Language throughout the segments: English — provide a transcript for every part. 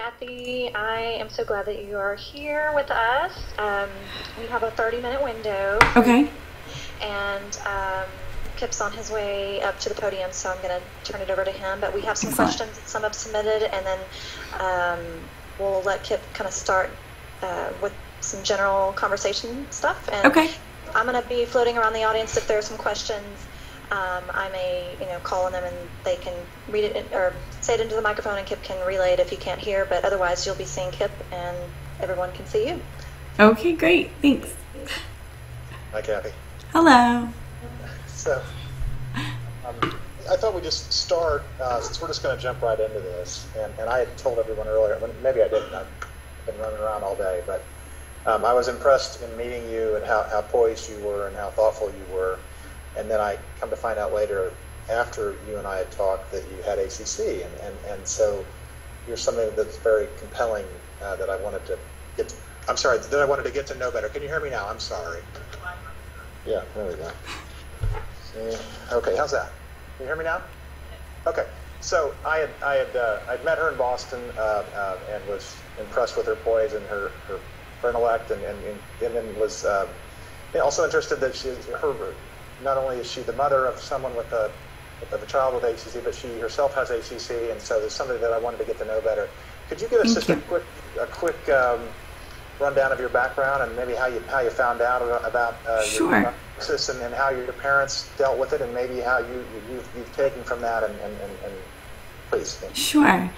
Kathy. I am so glad that you are here with us. We have a 30-minute window. Okay. And Kip's on his way up to the podium, so I'm going to turn it over to him. But we have some Excellent. questions that some have submitted, and then we'll let Kip kind of start with some general conversation stuff. And Okay. I'm going to be floating around the audience if there are some questions. I may, call on them and they can read it or say it into the microphone, and Kip can relay it if you can't hear. But otherwise, you'll be seeing Kip, and everyone can see you. Okay, great. Thanks. Hi, Kathy. Hello. So, I thought we'd just start, since we're just going to jump right into this, and I had told everyone earlier, maybe I didn't, I've been running around all day, but I was impressed in meeting you and how poised you were and how thoughtful you were. And then I come to find out later, after you and I had talked, that you had ACC, and so you're something that's very compelling that I wanted to get. I'm sorry, that I wanted to get to know better. Can you hear me now? I'm sorry. Yeah, there we go. See? Okay, how's that? Can you hear me now? Okay. So I'd met her in Boston and was impressed with her poise and her intellect, and then was also interested that not only is she the mother of someone with a child with ACC, but she herself has ACC, and so there's somebody that I wanted to get to know better. Could you give us just a quick rundown of your background and maybe how you found out about Sure. your diagnosis and how your parents dealt with it, and maybe how you've taken from that, and please. Sure.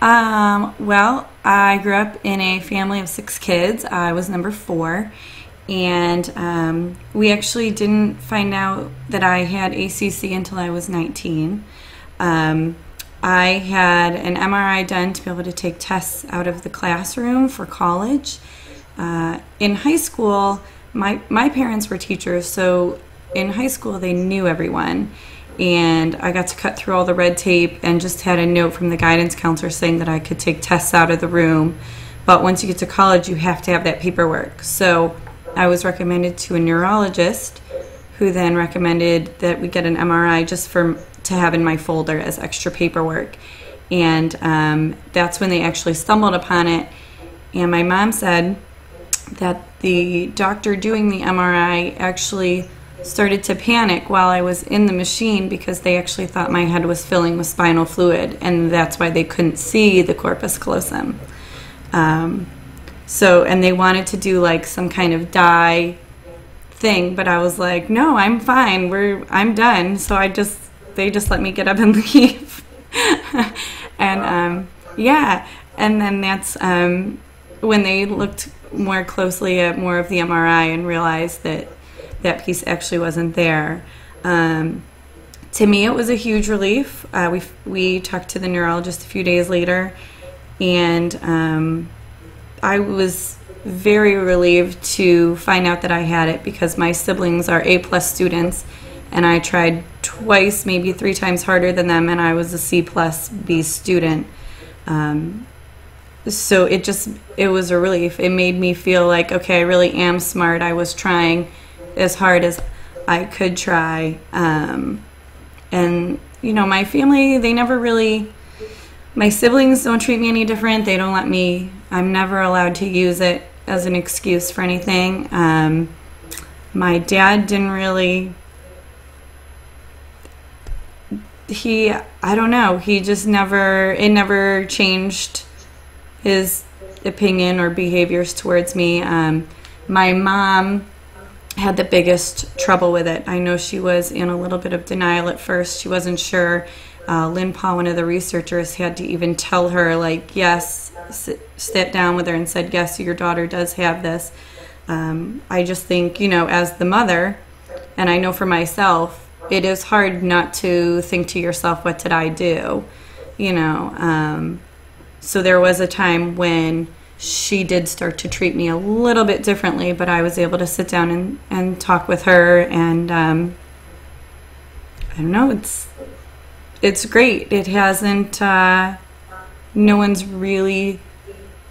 Well, I grew up in a family of 6 kids. I was number 4. And we actually didn't find out that I had ACC until I was 19. I had an MRI done to be able to take tests out of the classroom for college. In high school, my parents were teachers, so in high school they knew everyone. And I got to cut through all the red tape and just had a note from the guidance counselor saying that I could take tests out of the room. But once you get to college, you have to have that paperwork. So I was recommended to a neurologist, who then recommended that we get an MRI just to have in my folder as extra paperwork. And that's when they actually stumbled upon it. And my mom said that the doctor doing the MRI actually started to panic while I was in the machine, because they actually thought my head was filling with spinal fluid, and that's why they couldn't see the corpus callosum. And they wanted to do like some kind of dye thing, but I was like, no, I'm fine. I'm done. So they just let me get up and leave. And and then that's when they looked more closely at more of the MRI and realized that that piece actually wasn't there. To me, it was a huge relief. We talked to the neurologist a few days later, and I was very relieved to find out that I had it, because my siblings are A+ students, and I tried twice, maybe 3 times harder than them, and I was a C+ B student. So it was a relief. It made me feel like, okay, I really am smart. I was trying as hard as I could try. And, my family, they never really, my siblings don't treat me any different. They don't let me, I'm never allowed to use it as an excuse for anything. My dad didn't really, I don't know, he just it never changed his opinion or behaviors towards me. My mom had the biggest trouble with it. I know she was in a little bit of denial at first. She wasn't sure. Lynn Paul, one of the researchers, had to even tell her, like, yes, sit down with her and said, yes, your daughter does have this. I just think, as the mother, and I know for myself, it is hard not to think to yourself, what did I do? So there was a time when she did start to treat me a little bit differently, but I was able to sit down and talk with her, and I don't know, it's great. It hasn't, no one's really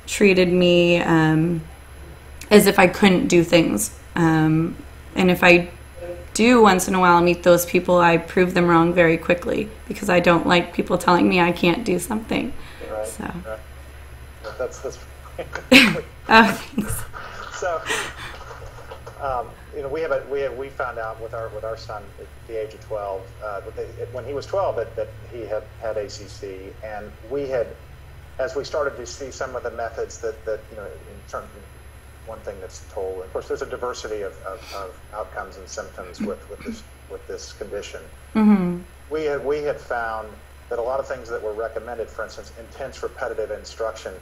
treated me as if I couldn't do things. And if I do once in a while meet those people, I prove them wrong very quickly, because I don't like people telling me I can't do something. Right, so. right. That's Oh, thanks. so. We found out with our son at the age of 12, when he was 12, that he had ACC, and we had, as we started to see some of the methods that in terms of one thing that's told, of course, there's a diversity of outcomes and symptoms with this condition. Mm-hmm. We had found that a lot of things that were recommended, for instance, intense repetitive instruction,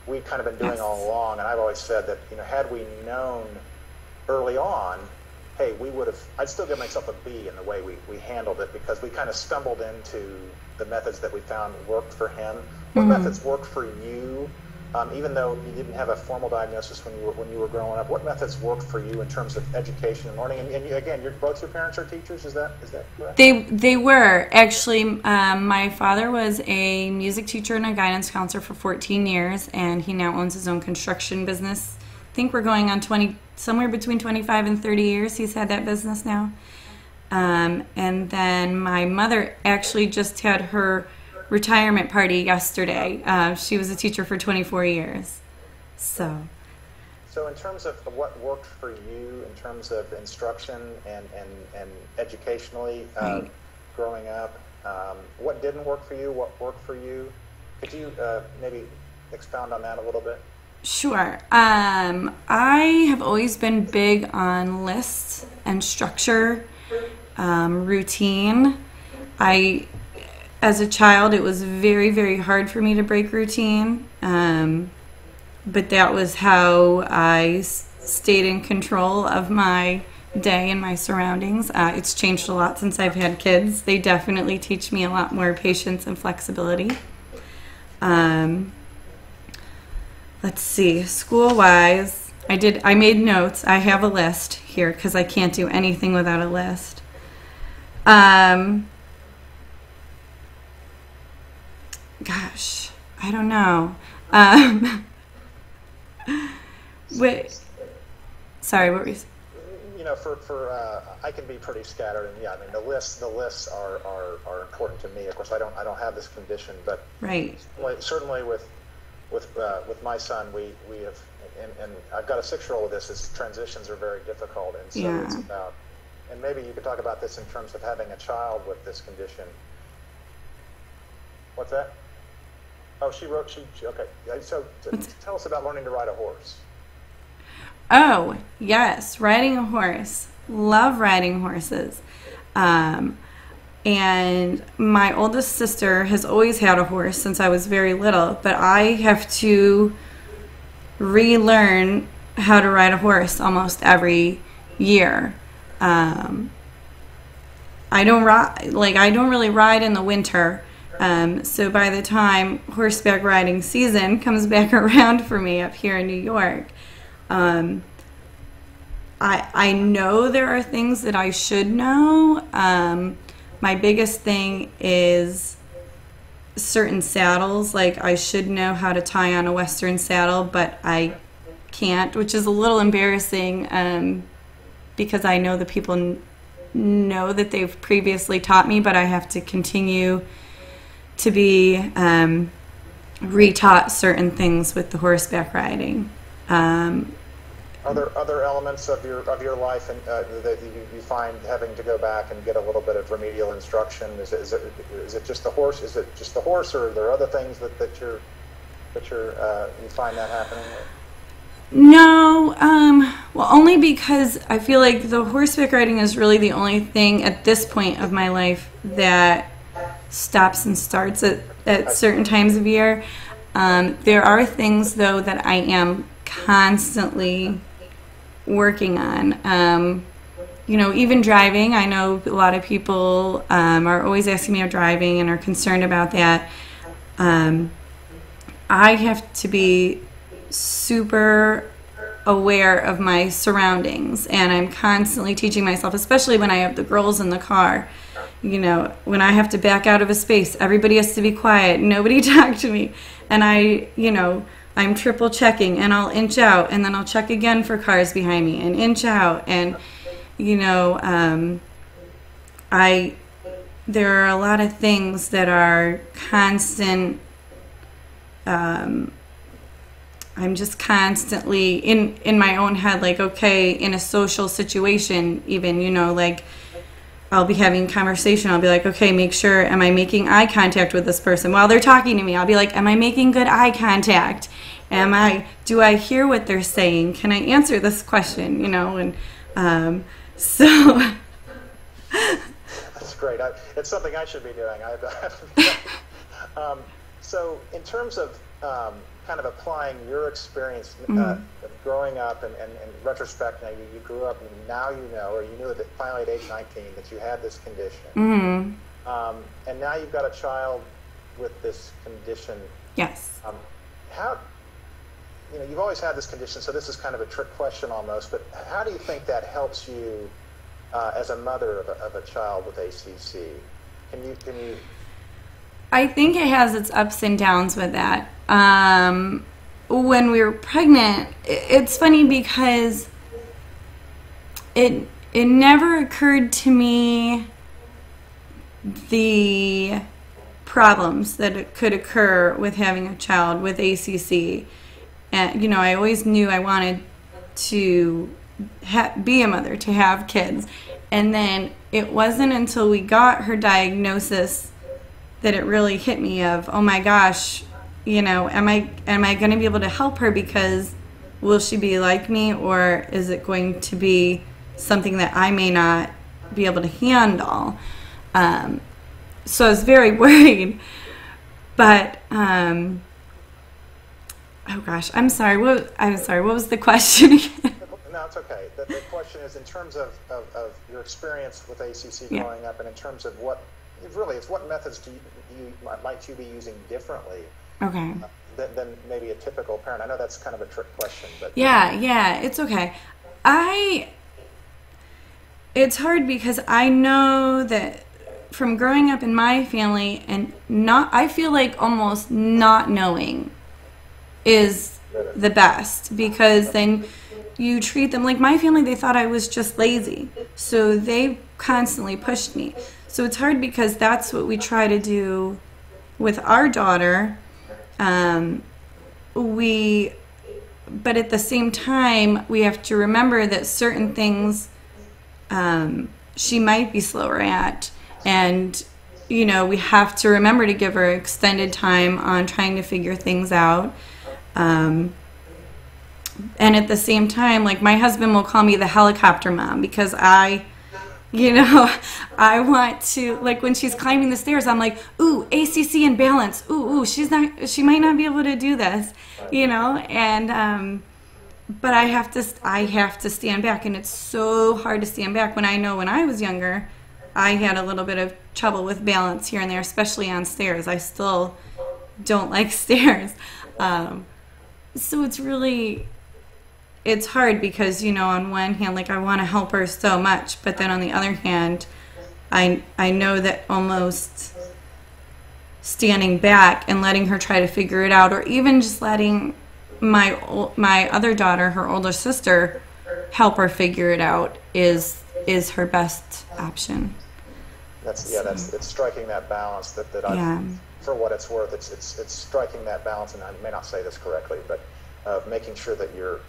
we'd kind of been doing all along, and I've always said that had we known early on, hey, I'd still give myself a B in the way we handled it, because we kind of stumbled into the methods that we found worked for him. What methods worked for you, even though you didn't have a formal diagnosis when you were growing up? What methods worked for you in terms of education and learning? And again, both your parents are teachers. Is that correct? They were actually. My father was a music teacher and a guidance counselor for 14 years, and he now owns his own construction business. I think we're going on somewhere between 25 and 30 years he's had that business now. And then my mother actually just had her retirement party yesterday. She was a teacher for 24 years. So in terms of what worked for you in terms of instruction and educationally, right, growing up, what didn't work for you, what worked for you? Could you maybe expound on that a little bit? Sure. I have always been big on lists and structure, routine. As a child, it was very, very hard for me to break routine, but that was how I stayed in control of my day and my surroundings. It's changed a lot since I've had kids. They definitely teach me a lot more patience and flexibility. Let's see, school-wise, I made notes. I have a list here because I can't do anything without a list. Gosh, I don't know. Sorry, what were you saying? I can be pretty scattered, and the lists are important to me. Of course, I don't have this condition, but right, certainly with my son, we have, and I've got a 6-year-old with this. His transitions are very difficult, and so it's about, and maybe you could talk about this in terms of having a child with this condition. What's that? Oh, she okay. So tell us about learning to ride a horse. Oh, yes, riding a horse. Love riding horses. And my oldest sister has always had a horse since I was very little, but I have to relearn how to ride a horse almost every year. I don't really ride in the winter. So by the time horseback riding season comes back around for me up here in New York, I know there are things that I should know. My biggest thing is certain saddles. Like, I should know how to tie on a Western saddle, but I can't, which is a little embarrassing because I know the people know that they've previously taught me, but I have to continue to be retaught certain things with the horseback riding. Other elements of your life and that you find having to go back and get a little bit of remedial instruction? Is it just the horse? Is it just the horse, or are there other things that you find that happening with? No, well, only because I feel like the horseback riding is really the only thing at this point of my life that stops and starts at certain times of year. There are things, though, that I am constantly working on. Even driving. I know a lot of people are always asking me about driving and are concerned about that. I have to be super aware of my surroundings, and I'm constantly teaching myself, especially when I have the girls in the car. When I have to back out of a space, everybody has to be quiet, nobody talk to me, and I'm triple checking, and I'll inch out, and then I'll check again for cars behind me and inch out, and there are a lot of things that are constant I'm just constantly in my own head, like, okay, in a social situation, even, you know, like I'll be having a conversation. I'll be like, okay, make sure, am I making eye contact with this person while they're talking to me? I'll be like, am I making good eye contact? Do I hear what they're saying? Can I answer this question? You know, and so. That's great. It's something I should be doing. So in terms of kind of applying your experience of growing up and in retrospect, now you grew up and now you know, or you knew that finally at age 19 that you had this condition. And now you've got a child with this condition. Yes. How, you know, you've always had this condition, so this is kind of a trick question almost, but how do you think that helps you as a mother of a child with ACC? Can you? I think it has its ups and downs with that. When we were pregnant, it's funny because it never occurred to me the problems that could occur with having a child with ACC. And, you know, I always knew I wanted to be a mother, to have kids. And then it wasn't until we got her diagnosis that it really hit me of, oh my gosh, you know, am I going to be able to help her, because will she be like me, or is it going to be something that I may not be able to handle? So I was very worried. But oh gosh, I'm sorry. What was the question again? No, it's okay. The question is in terms of your experience with ACC growing up, and in terms of what methods might you be using differently? Okay. Than maybe a typical parent. I know that's kind of a trick question, but yeah, it's okay. It's hard because I know that from growing up in my family, and I feel like almost not knowing is the best, because then you treat them like my family. They thought I was just lazy, so they constantly pushed me. So it's hard because that's what we try to do with our daughter. But at the same time, we have to remember that certain things she might be slower at, and you know, we have to remember to give her extended time on trying to figure things out. And at the same time, like, my husband will call me the helicopter mom, because I want to, like, when she's climbing the stairs, I'm like, ooh, ACC and balance. Ooh, she might not be able to do this, you know, and, but I have to stand back, and it's so hard to stand back when I know when I was younger, I had a little bit of trouble with balance here and there, especially on stairs. I still don't like stairs. So it's hard because, you know, on one hand, like, I want to help her so much, but then on the other hand, I know that almost standing back and letting her try to figure it out, or even just letting my other daughter, her older sister, help her figure it out is her best option. It's striking that balance that for what it's worth, it's striking that balance, and I may not say this correctly, but making sure that you're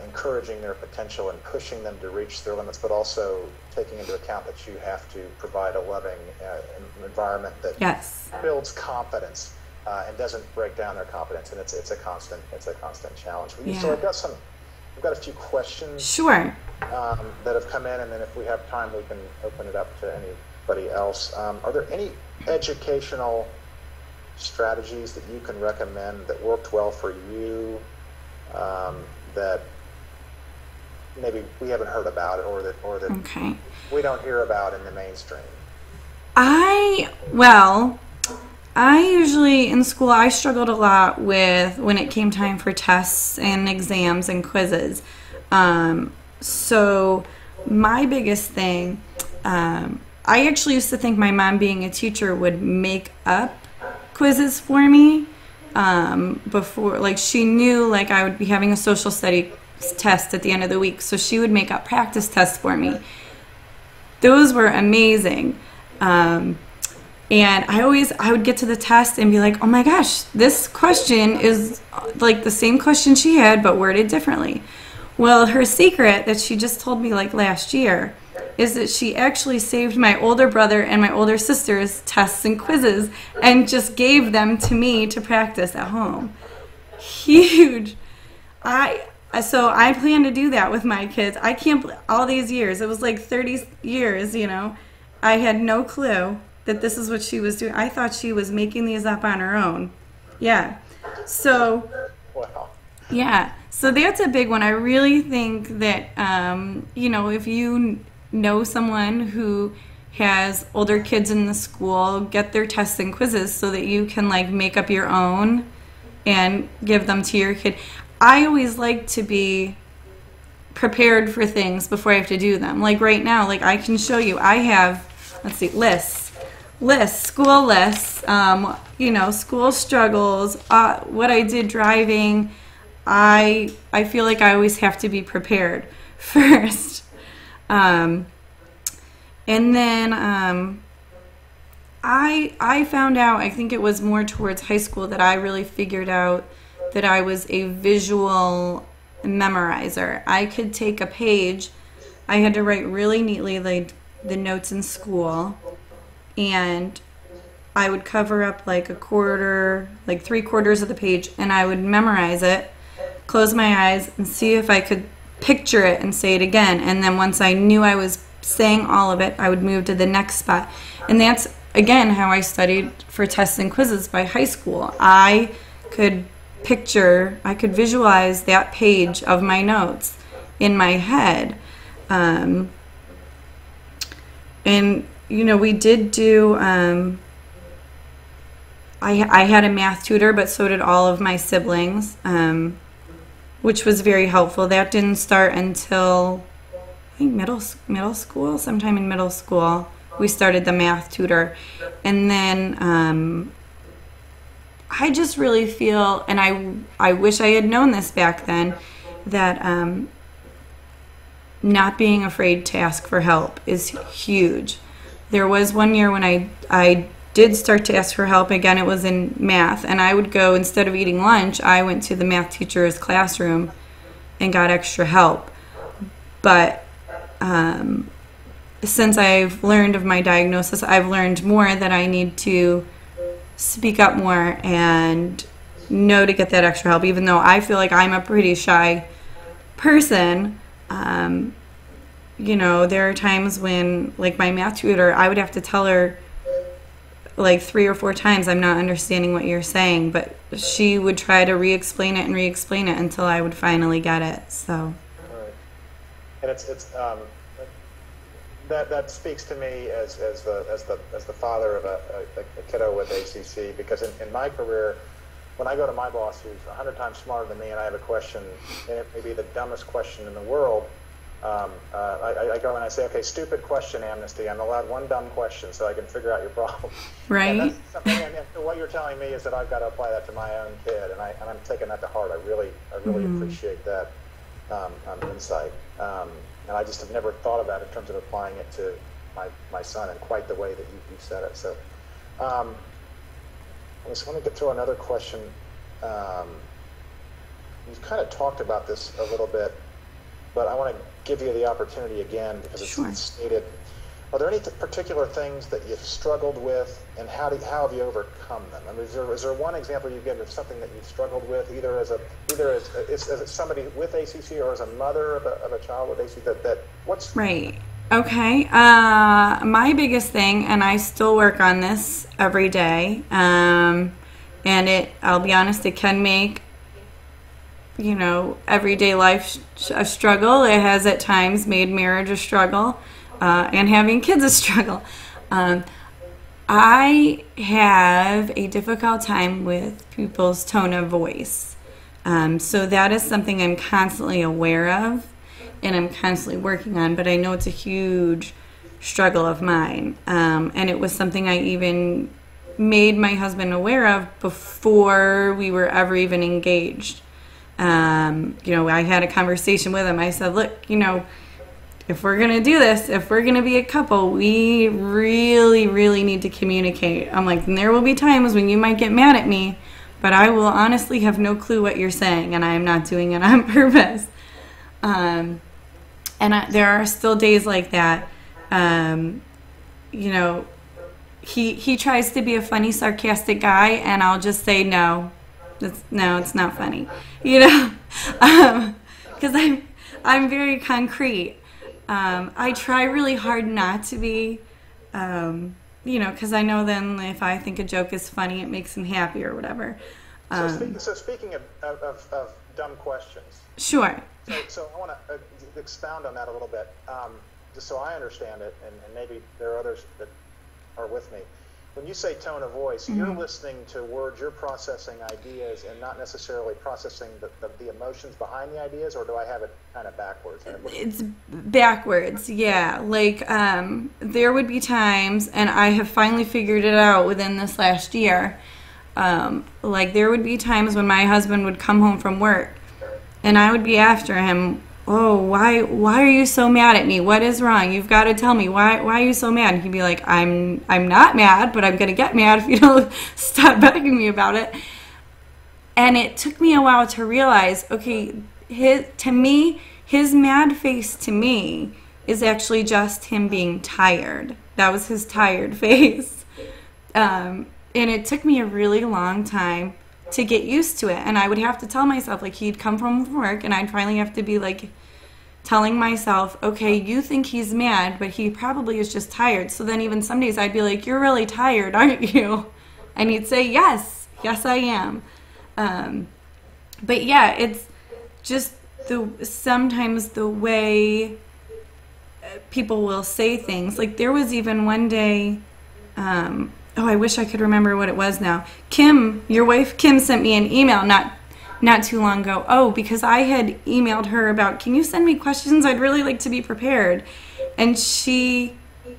encouraging their potential and pushing them to reach their limits, but also taking into account that you have to provide a loving environment that builds confidence and doesn't break down their confidence, and it's a constant challenge. So I've got a few questions. Sure. That have come in, and then if we have time, we can open it up to anybody else. Are there any educational strategies that you can recommend that worked well for you, that maybe we haven't heard about, or that we don't hear about in the mainstream? I usually, in school, I struggled a lot with when it came time for tests and exams and quizzes. So my biggest thing, I actually used to think my mom, being a teacher, would make up quizzes for me before, like, she knew, like, I would be having a social studies test at the end of the week, so she would make up practice tests for me. Those were amazing. And I would get to the test and be like, oh my gosh, this question is like the same question she had, but worded differently. Well, her secret that she just told me like last year is that she actually saved my older brother and my older sister's tests and quizzes and just gave them to me to practice at home. Huge. So I plan to do that with my kids. I can't, all these years, it was like 30 years, you know, I had no clue that this is what she was doing. I thought she was making these up on her own. Yeah. So, Wow. yeah. So that's a big one. I really think that, you know, if you know someone who has older kids in the school, get their tests and quizzes so that you can like make up your own and give them to your kid. I always like to be prepared for things before I have to do them. Like right now, like I can show you, I have, let's see, lists, school lists, you know, school struggles, what I did driving. I feel like I always have to be prepared first. And then I found out, I think it was more towards high school, that I really figured out that I was a visual memorizer. I could take a page, I had to write really neatly like the notes in school, and I would cover up like a quarter, like 3/4 of the page, and I would memorize it, close my eyes, and see if I could picture it and say it again. And then once I knew I was saying all of it, I would move to the next spot. And that's, again, how I studied for tests and quizzes by high school. I could visualize that page of my notes in my head. And, you know, we did do, I had a math tutor, but so did all of my siblings, which was very helpful. That didn't start until, I think, middle school, sometime in middle school. We started the math tutor. And then I just really feel, and I wish I had known this back then, that not being afraid to ask for help is huge. There was one year when I did start to ask for help. Again, it was in math, and I would go, instead of eating lunch, I went to the math teacher's classroom and got extra help. But since I've learned of my diagnosis, I've learned more that I need to speak up more and know to get that extra help, even though I feel like I'm a pretty shy person. You know, there are times when, like my math tutor, I would have to tell her like 3 or 4 times, I'm not understanding what you're saying, but she would try to re-explain it until I would finally get it. So, right. And it's that speaks to me as the father of a kiddo with ACC, because in my career, when I go to my boss, who's 100 times smarter than me, and I have a question, and it may be the dumbest question in the world, I go and I say, okay, stupid question, Amnesty. I'm allowed one dumb question so I can figure out your problem. Right. And that's something, and what you're telling me is that I've got to apply that to my own kid, and I'm taking that to heart. I really appreciate that insight. And I just have never thought about it in terms of applying it to my son in quite the way that you said it. So I just wanted to throw another question. You've kind of talked about this a little bit, but I want to give you the opportunity again, because it's stated. Are there any particular things that you've struggled with, and how have you overcome them? I mean, is there one example you give of something that you've struggled with, either as somebody with ACC or as a mother of a child with ACC? What's right? Okay. My biggest thing, and I still work on this every day, and I'll be honest, it can make, you know, everyday life a struggle. It has at times made marriage a struggle. And having kids a struggle. I have a difficult time with people's tone of voice. So that is something I'm constantly aware of and I'm constantly working on, but I know it's a huge struggle of mine. And it was something I even made my husband aware of before we were ever even engaged. You know, I had a conversation with him. I said, look, you know, if we're going to do this, if we're going to be a couple, we really, really need to communicate. I'm like, and there will be times when you might get mad at me, but I will honestly have no clue what you're saying, and I am not doing it on purpose. There are still days like that. You know, he tries to be a funny, sarcastic guy, and I'll just say, no, it's not funny. You know, because I'm very concrete. I try really hard not to be, you know, because I know then if I think a joke is funny, it makes him happy or whatever. So speaking of dumb questions. Sure. So I want to expound on that a little bit, just so I understand it, and maybe there are others that are with me. When you say tone of voice, you're listening to words, you're processing ideas, and not necessarily processing the emotions behind the ideas, or do I have it kind of backwards? It's backwards, yeah. Like, there would be times, and I have finally figured it out within this last year, like there would be times when my husband would come home from work, and I would be after him, oh, why are you so mad at me? What is wrong? You've got to tell me. Why are you so mad? And he'd be like, I'm not mad, but I'm going to get mad if you don't stop begging me about it. And it took me a while to realize, okay, his mad face to me is actually just him being tired. That was his tired face. And it took me a really long time to get used to it. And I would have to tell myself, like, he'd come from work, and I'd finally have to be like telling myself, okay, you think he's mad, but he probably is just tired. So then even some days I'd be like, you're really tired, aren't you? And he'd say, yes I am. But yeah, it's just sometimes the way people will say things. Like there was even one day, I wish I could remember what it was now. Kim, your wife Kim, sent me an email not too long ago. Oh, because I had emailed her about, can you send me questions? I'd really like to be prepared. And she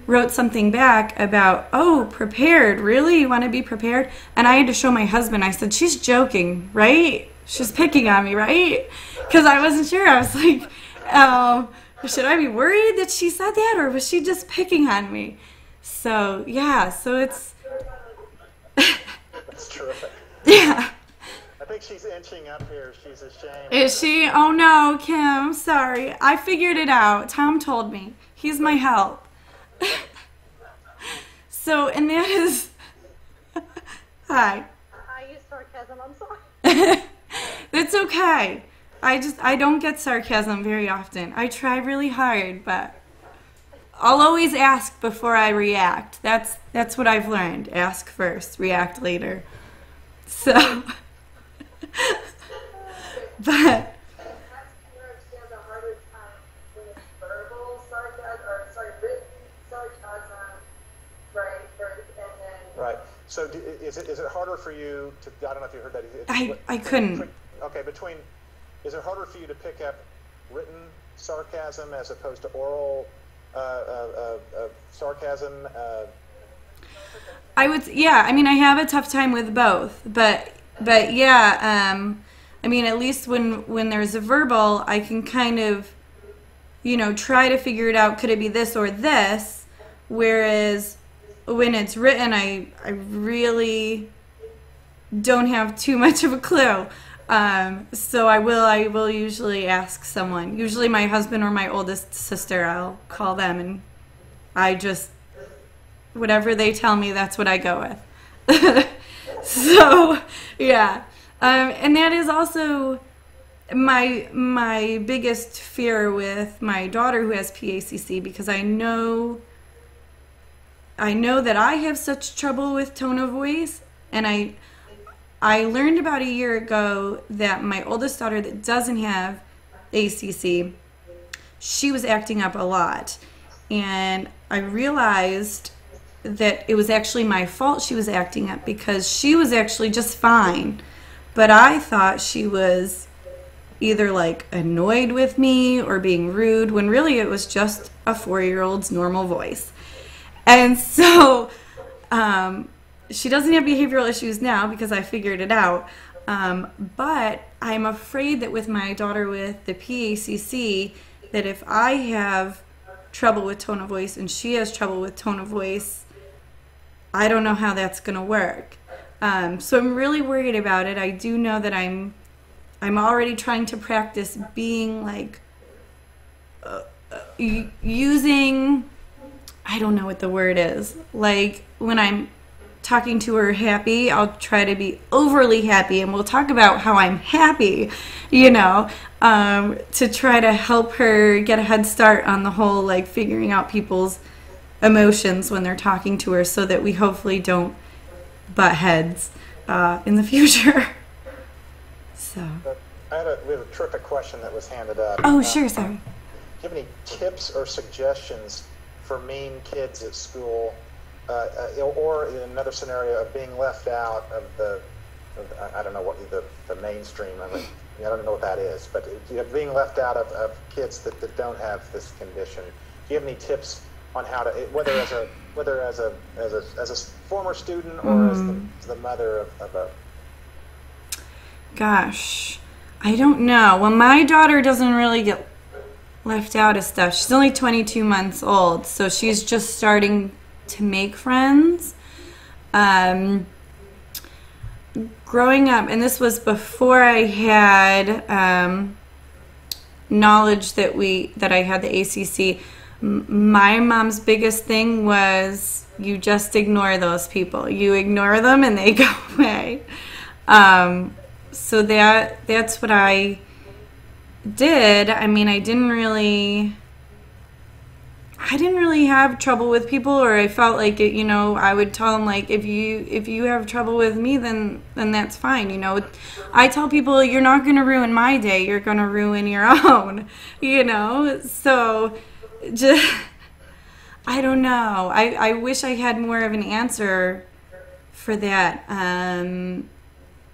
wrote something back about, oh, prepared? Really? You want to be prepared? And I had to show my husband. I said, she's joking, right? She's picking on me, right? Because I wasn't sure. I was like, should I be worried that she said that, or was she just picking on me? So, yeah, so it's... That's terrific. Yeah. I think she's inching up here. She's ashamed. Is she? Oh, no, Kim, sorry. I figured it out. Tom told me. He's my help. So, and that is... Hi. I use sarcasm, I'm sorry. That's okay. I don't get sarcasm very often. I try really hard, but I'll always ask before I react. That's what I've learned. Ask first, react later. So, but right. So is it harder for you to? I don't know if you heard that. I couldn't. Okay, is it harder for you to pick up written sarcasm as opposed to oral sarcasm? I would, yeah. I mean, I have a tough time with both, but yeah. I mean, at least when there's a verbal, I can kind of, try to figure it out. Could it be this or this? Whereas when it's written, I really don't have too much of a clue. So I will usually ask someone, usually my husband or my oldest sister. I'll call them, and I just, whatever they tell me, that's what I go with. So, yeah. And that is also my biggest fear with my daughter who has PACC, because I know that I have such trouble with tone of voice, and I learned about a year ago that my oldest daughter that doesn't have ACC, she was acting up a lot. And I realized that it was actually my fault she was acting up, because she was actually just fine. But I thought she was either like annoyed with me or being rude, when really it was just a 4-year-old's normal voice. And so, she doesn't have behavioral issues now because I figured it out, but I'm afraid that with my daughter with the PACC, that if I have trouble with tone of voice and she has trouble with tone of voice, I don't know how that's going to work. So I'm really worried about it. I do know that I'm already trying to practice being like using, I don't know what the word is. Like when I'm talking to her happy, I'll try to be overly happy, and we'll talk about how I'm happy, to try to help her get a head start on the whole, like, figuring out people's emotions when they're talking to her, so that we hopefully don't butt heads in the future. So we have a terrific question that was handed up. Oh, sure, sorry. Do you have any tips or suggestions for mean kids at school, or in another scenario of being left out of I don't know what the mainstream, I don't know what that is, but being left out of kids that don't have this condition? Do you have any tips on how to, whether as a former student or as the mother of a... Gosh, I don't know. Well, my daughter doesn't really get left out of stuff. She's only 22 months old, so she's just starting to make friends. Growing up, and this was before I had knowledge that I had the ACC, my mom's biggest thing was you just ignore those people. You ignore them and they go away. So that's what I did. I mean, I didn't really have trouble with people, or I felt like it, I would tell them, like, if you have trouble with me, then that's fine. I tell people, you're not going to ruin my day, you're going to ruin your own, so just, I don't know. I wish I had more of an answer for that.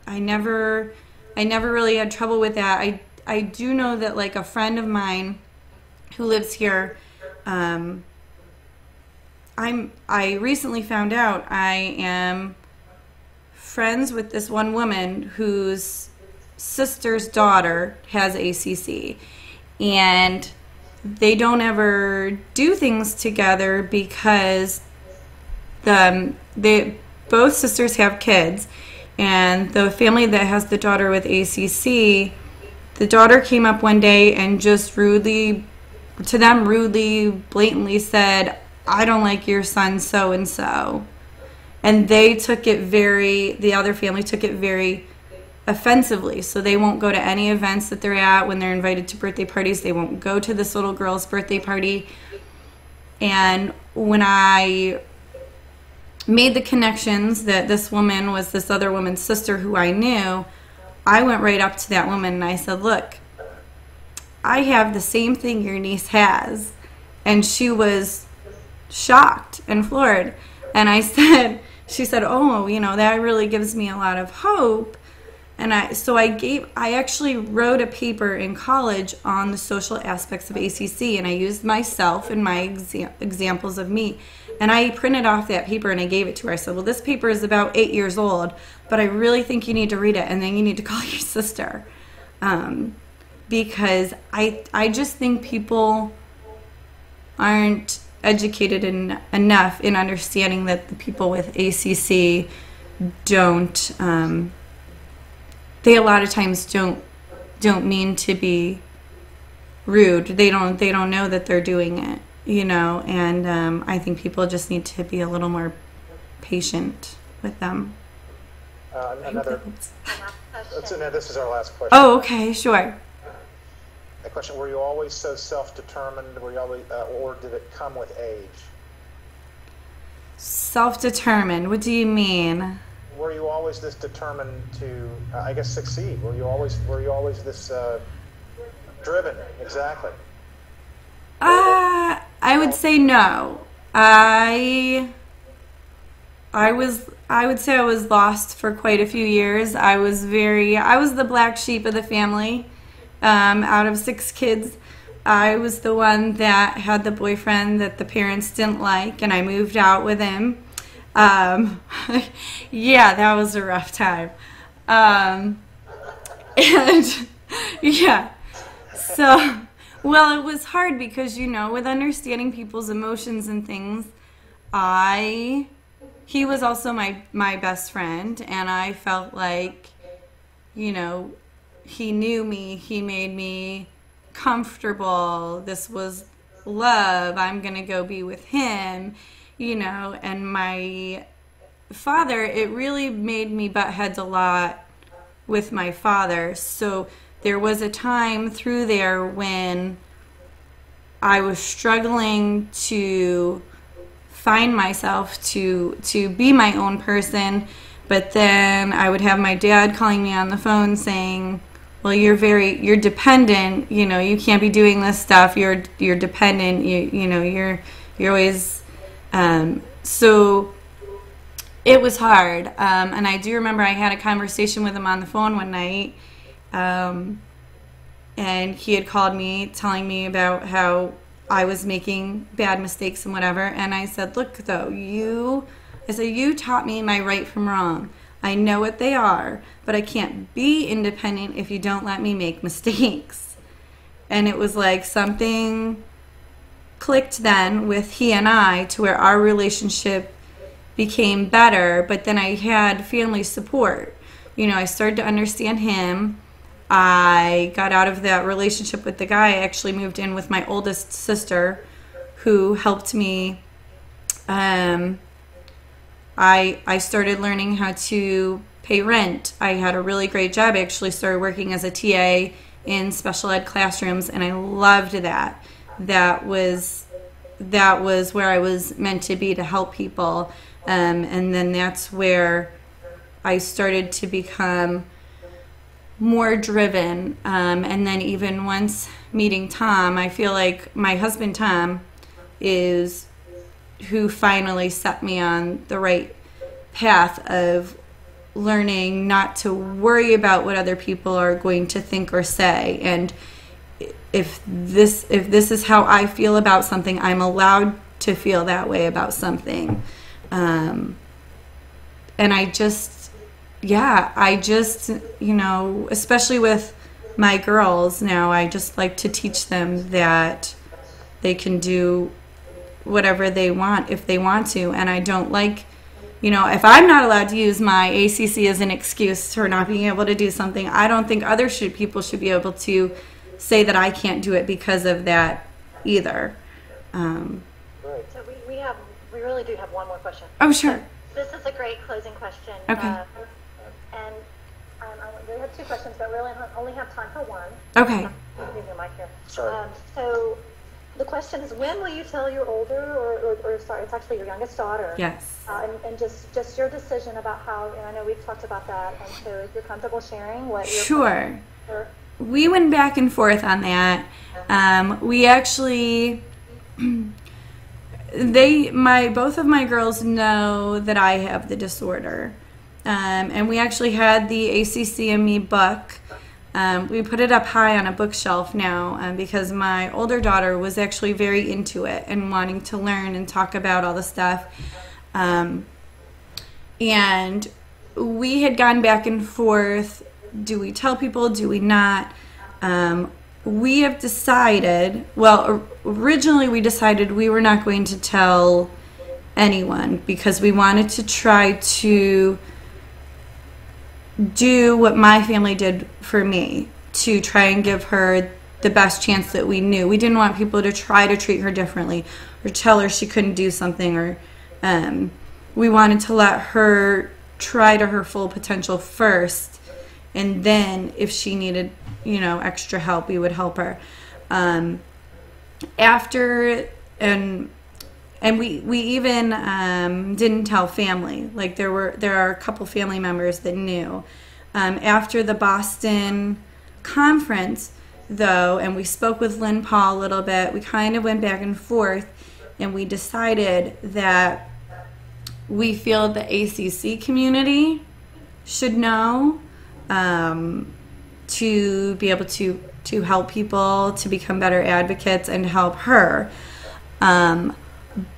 I never really had trouble with that. I do know that, like, a friend of mine who lives here, I recently found out I am friends with this one woman whose sister's daughter has ACC, and they don't ever do things together because both sisters have kids, and the family that has the daughter with ACC, the daughter came up one day and just rudely, blatantly said, I don't like your son so-and-so. And the other family took it very offensively. So they won't go to any events that they're at. When they're invited to birthday parties, they won't go to this little girl's birthday party. And when I made the connections that this woman was this other woman's sister who I knew, I went right up to that woman and I said, look, I have the same thing your niece has. And she was shocked and floored. And she said, oh, that really gives me a lot of hope. And I actually wrote a paper in college on the social aspects of ACC, and I used myself and my examples of me. And I printed off that paper and I gave it to her. I said, well, this paper is about 8 years old, but I really think you need to read it, and then you need to call your sister. Because I just think people aren't educated enough in understanding that the people with ACC don't, they a lot of times don't mean to be rude. They don't know that they're doing it, and I think people just need to be a little more patient with them. This is our last question. Oh, okay, sure. A question: were you always so self-determined? Were you always, or did it come with age? Self-determined. What do you mean? Were you always this determined to, succeed? Were you always this driven? Exactly. I would say no. I would say I was lost for quite a few years. I was the black sheep of the family. Out of 6 kids, I was the one that had the boyfriend that the parents didn't like, and I moved out with him. Yeah, that was a rough time. And yeah, so Well, it was hard because, you know, with understanding people's emotions and things, he was also my best friend, and I felt like, you know, he knew me, he made me comfortable, this was love, I'm gonna go be with him, you know. And my father, it really made me butt heads a lot with my father. So there was a time through there when I was struggling to find myself to be my own person, but then I would have my dad calling me on the phone saying, well, you're dependent, you know, you can't be doing this stuff, you're dependent, you know, you're always, so it was hard. And I do remember I had a conversation with him on the phone one night, and he had called me telling me about how I was making bad mistakes and whatever. And I said, look, though, you taught me my right from wrong. I know what they are, but I can't be independent if you don't let me make mistakes. And it was like something clicked then with he and I to where our relationship became better, but then I had family support. You know, I started to understand him. I got out of that relationship with the guy. I actually moved in with my oldest sister, who helped me. I started learning how to pay rent. I had a really great job. I actually started working as a TA in special ed classrooms, and I loved that. That was where I was meant to be, to help people. And then that's where I started to become more driven. And then even once meeting Tom, I feel like my husband Tom is who finally set me on the right path of learning not to worry about what other people are going to think or say. And if this is how I feel about something, I'm allowed to feel that way about something. And I just, you know, especially with my girls now, I just like to teach them that they can do whatever they want if they want to. And I don't like, you know, if I'm not allowed to use my ACC as an excuse for not being able to do something, I don't think other people should be able to say that I can't do it because of that either. So we really do have one more question. Oh, sure. This is a great closing question. Okay. We have two questions, but we really only have time for one. Okay. I'll give you a mic here. Sorry. So the question is, when will you tell your older, or sorry, it's actually your youngest daughter? Yes. And just your decision about how, and I know we've talked about that, and so if you're comfortable sharing what you're... Sure. We went back and forth on that. We actually... both of my girls know that I have the disorder. And we actually had the ACC and me book. We put it up high on a bookshelf now because my older daughter was actually very into it and wanting to learn and talk about all the stuff. And we had gone back and forth. Do we tell people? Do we not? We have decided, well, originally we decided we were not going to tell anyone because we wanted to try to do what my family did for me, to try and give her the best chance that we knew. We didn't want people to try to treat her differently or tell her she couldn't do something, or we wanted to let her try to her full potential first, and then if she needed, you know, extra help, we would help her. After, and we even didn't tell family. Like there are a couple family members that knew. After the Boston conference, though, and we spoke with Lynn Paul a little bit, we kind of went back and forth, and we decided that we feel the ACC community should know, to be able to help people, to become better advocates, and help her.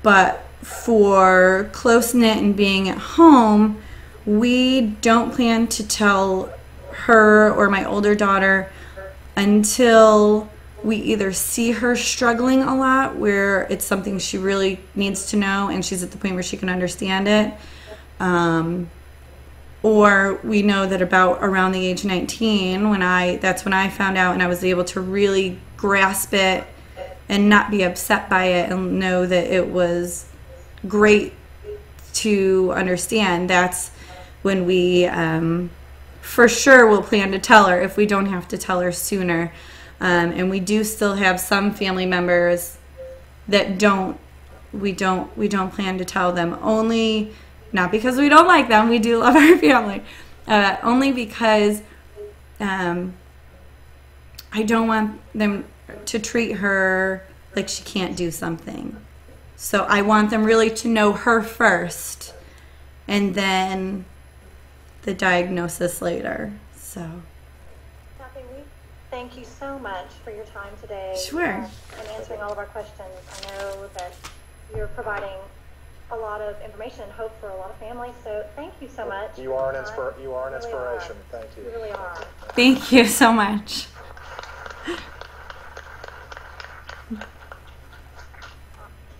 But for close-knit and being at home, we don't plan to tell her or my older daughter until we either see her struggling a lot where it's something she really needs to know and she's at the point where she can understand it, or we know that about around the age 19, that's when I found out and I was able to really grasp it and not be upset by it and know that it was great to understand. That's when we for sure will plan to tell her if we don't have to tell her sooner. And we do still have some family members that we don't plan to tell them, only not because we don't like them. We do love our family, only because I don't want them to treat her like she can't do something. So I want them really to know her first and then the diagnosis later. So Kathy, we thank you so much for your time today. Sure. And answering all of our questions. I know that you're providing a lot of information and hope for a lot of families, so thank you so much. You are an inspiration. Thank you. You really are. Thank you so much.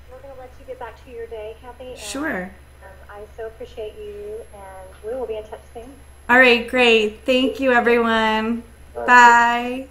We're going to let you get back to your day, Kathy. And, Sure. I so appreciate you, and we will be in touch soon. All right, great. Thank you, everyone. Bye.